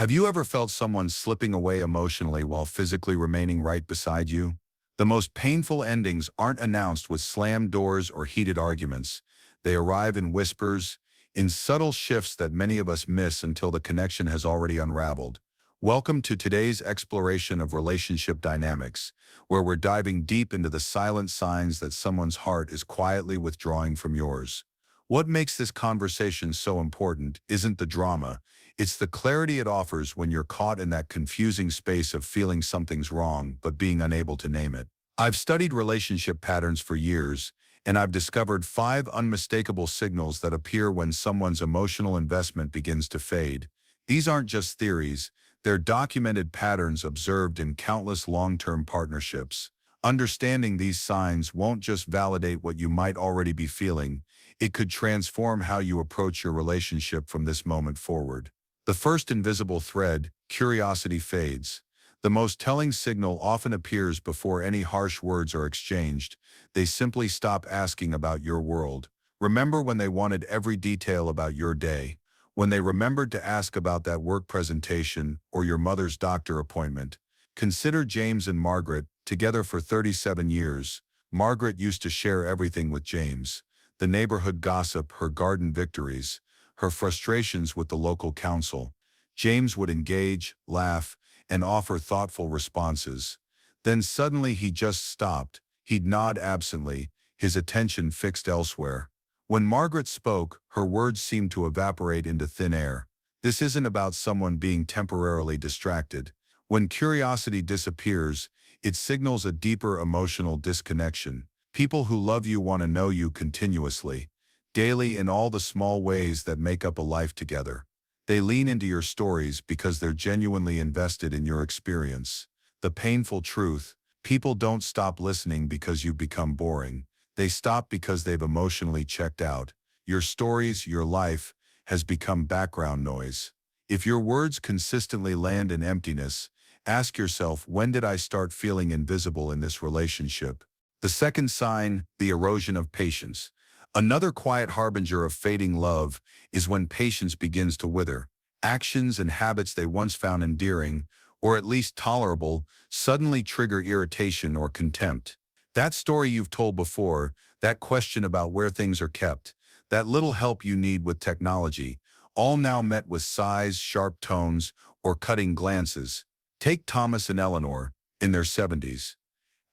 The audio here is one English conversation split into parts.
Have you ever felt someone slipping away emotionally while physically remaining right beside you? The most painful endings aren't announced with slammed doors or heated arguments. They arrive in whispers, in subtle shifts that many of us miss until the connection has already unraveled. Welcome to today's exploration of relationship dynamics, where we're diving deep into the silent signs that someone's heart is quietly withdrawing from yours. What makes this conversation so important isn't the drama, it's the clarity it offers when you're caught in that confusing space of feeling something's wrong but being unable to name it. I've studied relationship patterns for years, and I've discovered 5 unmistakable signals that appear when someone's emotional investment begins to fade. These aren't just theories, they're documented patterns observed in countless long-term partnerships. Understanding these signs won't just validate what you might already be feeling, it could transform how you approach your relationship from this moment forward. The first invisible thread, curiosity, fades. The most telling signal often appears before any harsh words are exchanged. They simply stop asking about your world. Remember when they wanted every detail about your day? When they remembered to ask about that work presentation or your mother's doctor appointment? Consider James and Margaret, together for 37 years. Margaret used to share everything with James. The neighborhood gossip, her garden victories, her frustrations with the local council. James would engage, laugh, and offer thoughtful responses. Then suddenly he just stopped. He'd nod absently, his attention fixed elsewhere. When Margaret spoke, her words seemed to evaporate into thin air. This isn't about someone being temporarily distracted. When curiosity disappears, it signals a deeper emotional disconnection. People who love you want to know you continuously, daily, in all the small ways that make up a life together. They lean into your stories because they're genuinely invested in your experience. The painful truth: people don't stop listening because you've become boring. They stop because they've emotionally checked out. Your stories, your life, has become background noise. If your words consistently land in emptiness, ask yourself, when did I start feeling invisible in this relationship? The second sign, the erosion of patience. Another quiet harbinger of fading love is when patience begins to wither. Actions and habits they once found endearing, or at least tolerable, suddenly trigger irritation or contempt. That story you've told before, that question about where things are kept, that little help you need with technology, all now met with sighs, sharp tones, or cutting glances. Take Thomas and Eleanor, in their 70s.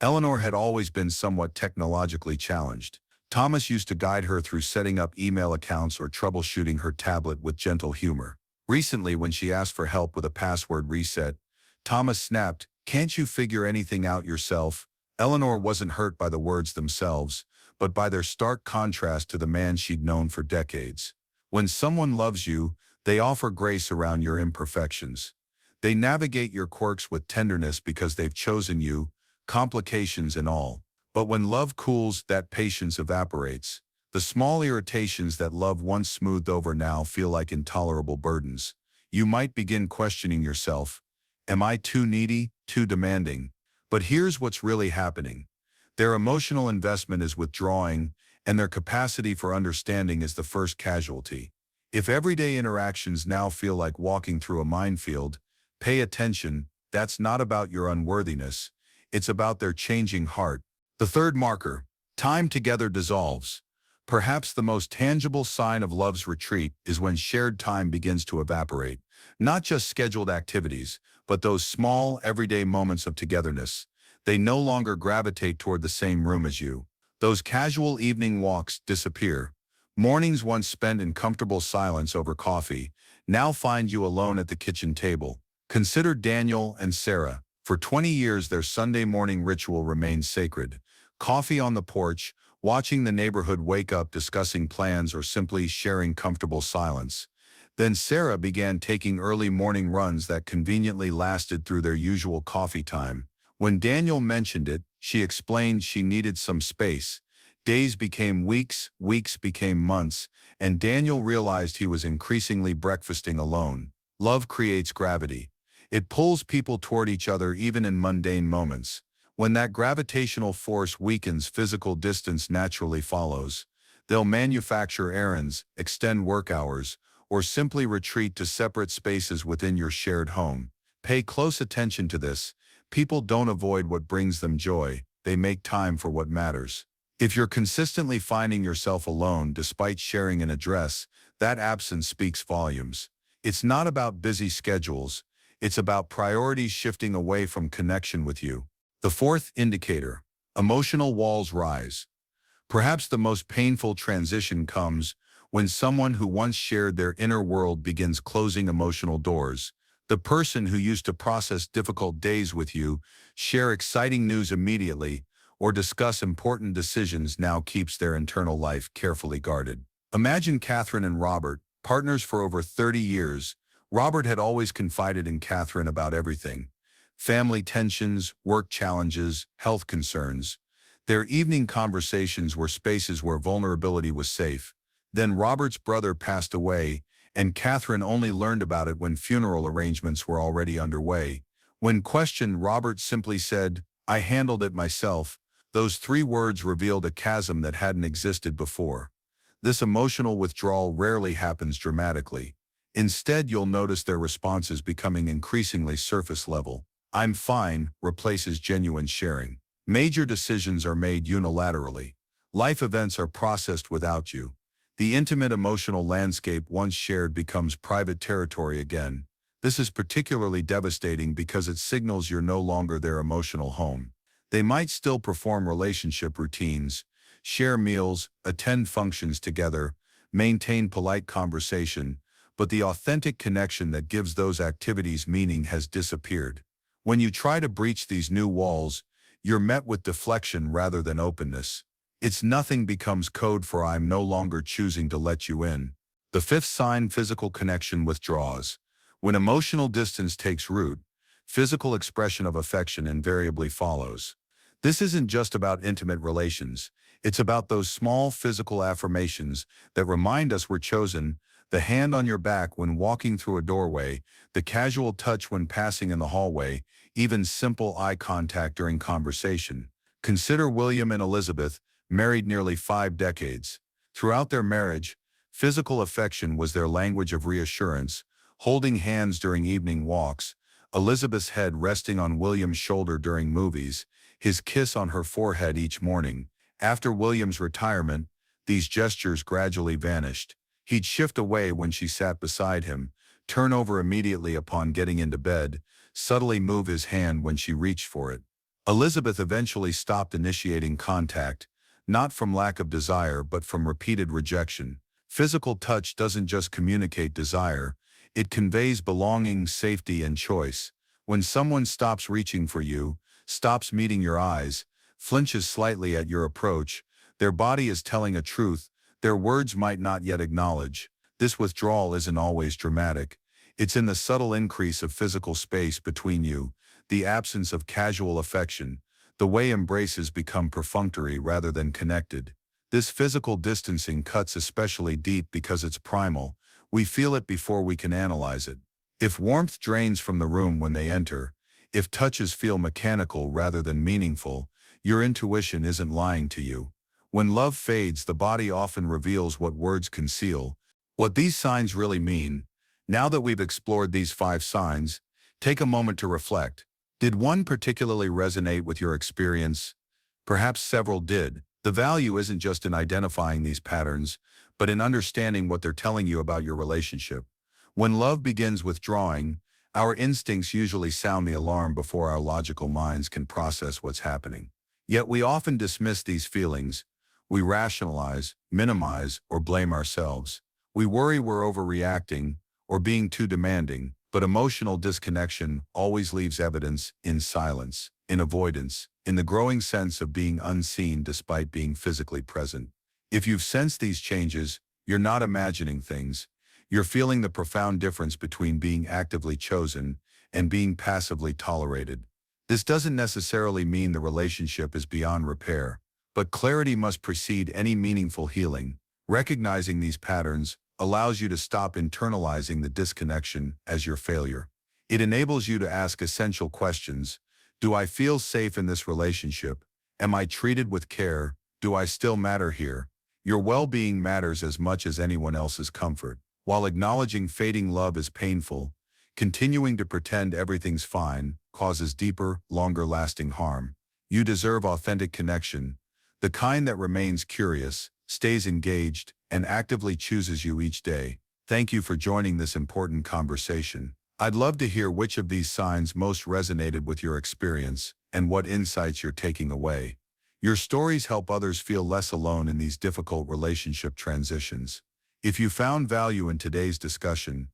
Eleanor had always been somewhat technologically challenged. Thomas used to guide her through setting up email accounts or troubleshooting her tablet with gentle humor. Recently, when she asked for help with a password reset, Thomas snapped, "Can't you figure anything out yourself?" Eleanor wasn't hurt by the words themselves, but by their stark contrast to the man she'd known for decades. When someone loves you, they offer grace around your imperfections. They navigate your quirks with tenderness because they've chosen you, complications and all. But when love cools, that patience evaporates. The small irritations that love once smoothed over now feel like intolerable burdens. You might begin questioning yourself. Am I too needy, too demanding? But here's what's really happening. Their emotional investment is withdrawing, and their capacity for understanding is the first casualty. If everyday interactions now feel like walking through a minefield, pay attention. That's not about your unworthiness. It's about their changing heart. The third marker, time together dissolves. Perhaps the most tangible sign of love's retreat is when shared time begins to evaporate. Not just scheduled activities, but those small, everyday moments of togetherness. They no longer gravitate toward the same room as you. Those casual evening walks disappear. Mornings once spent in comfortable silence over coffee now find you alone at the kitchen table. Consider Daniel and Sarah. For 20 years, their Sunday morning ritual remained sacred. Coffee on the porch, watching the neighborhood wake up, discussing plans, or simply sharing comfortable silence. Then Sarah began taking early morning runs that conveniently lasted through their usual coffee time. When Daniel mentioned it, she explained she needed some space. Days became weeks, weeks became months, and Daniel realized he was increasingly breakfasting alone. Love creates gravity. It pulls people toward each other even in mundane moments. When that gravitational force weakens, physical distance naturally follows. They'll manufacture errands, extend work hours, or simply retreat to separate spaces within your shared home. Pay close attention to this. People don't avoid what brings them joy, they make time for what matters. If you're consistently finding yourself alone despite sharing an address, that absence speaks volumes. It's not about busy schedules, it's about priorities shifting away from connection with you. The fourth indicator, emotional walls rise. Perhaps the most painful transition comes when someone who once shared their inner world begins closing emotional doors. The person who used to process difficult days with you, share exciting news immediately, or discuss important decisions now keeps their internal life carefully guarded. Imagine Catherine and Robert, partners for over 30 years. Robert had always confided in Catherine about everything: family tensions, work challenges, health concerns. Their evening conversations were spaces where vulnerability was safe. Then Robert's brother passed away, and Catherine only learned about it when funeral arrangements were already underway. When questioned, Robert simply said, "I handled it myself." Those 3 words revealed a chasm that hadn't existed before. This emotional withdrawal rarely happens dramatically. Instead, you'll notice their responses becoming increasingly surface level. "I'm fine" replaces genuine sharing. Major decisions are made unilaterally. Life events are processed without you. The intimate emotional landscape once shared becomes private territory again. This is particularly devastating because it signals you're no longer their emotional home. They might still perform relationship routines, share meals, attend functions together, maintain polite conversation, but the authentic connection that gives those activities meaning has disappeared. When you try to breach these new walls, you're met with deflection rather than openness. It's nothing becomes code for "I'm no longer choosing to let you in." The fifth sign, physical connection withdraws. When emotional distance takes root, physical expression of affection invariably follows. This isn't just about intimate relations. It's about those small physical affirmations that remind us we're chosen: the hand on your back when walking through a doorway, the casual touch when passing in the hallway, even simple eye contact during conversation. Consider William and Elizabeth, married nearly 5 decades. Throughout their marriage, physical affection was their language of reassurance, holding hands during evening walks, Elizabeth's head resting on William's shoulder during movies, his kiss on her forehead each morning. After William's retirement, these gestures gradually vanished. He'd shift away when she sat beside him, turn over immediately upon getting into bed, subtly move his hand when she reached for it. Elizabeth eventually stopped initiating contact, not from lack of desire but from repeated rejection. Physical touch doesn't just communicate desire, it conveys belonging, safety, and choice. When someone stops reaching for you, stops meeting your eyes, flinches slightly at your approach, their body is telling a truth their words might not yet acknowledge. This withdrawal isn't always dramatic. It's in the subtle increase of physical space between you, the absence of casual affection, the way embraces become perfunctory rather than connected. This physical distancing cuts especially deep because it's primal. We feel it before we can analyze it. If warmth drains from the room when they enter, if touches feel mechanical rather than meaningful, your intuition isn't lying to you. When love fades, the body often reveals what words conceal. What these signs really mean. Now that we've explored these 5 signs, take a moment to reflect. Did one particularly resonate with your experience? Perhaps several did. The value isn't just in identifying these patterns, but in understanding what they're telling you about your relationship. When love begins withdrawing, our instincts usually sound the alarm before our logical minds can process what's happening. Yet we often dismiss these feelings. We rationalize, minimize, or blame ourselves. We worry we're overreacting or being too demanding, but emotional disconnection always leaves evidence in silence, in avoidance, in the growing sense of being unseen despite being physically present. If you've sensed these changes, you're not imagining things. You're feeling the profound difference between being actively chosen and being passively tolerated. This doesn't necessarily mean the relationship is beyond repair, but clarity must precede any meaningful healing. Recognizing these patterns allows you to stop internalizing the disconnection as your failure. It enables you to ask essential questions. Do I feel safe in this relationship? Am I treated with care? Do I still matter here? Your well-being matters as much as anyone else's comfort. While acknowledging fading love is painful, continuing to pretend everything's fine causes deeper, longer-lasting harm. You deserve authentic connection, the kind that remains curious, stays engaged, and actively chooses you each day. Thank you for joining this important conversation. I'd love to hear which of these signs most resonated with your experience and what insights you're taking away. Your stories help others feel less alone in these difficult relationship transitions. If you found value in today's discussion,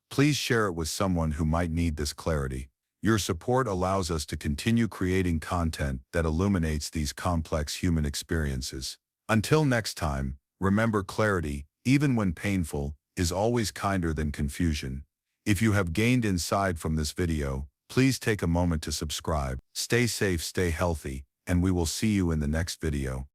please share it with someone who might need this clarity. Your support allows us to continue creating content that illuminates these complex human experiences. Until next time, remember clarity, even when painful, is always kinder than confusion. If you have gained insight from this video, please take a moment to subscribe. Stay safe, stay healthy, and we will see you in the next video.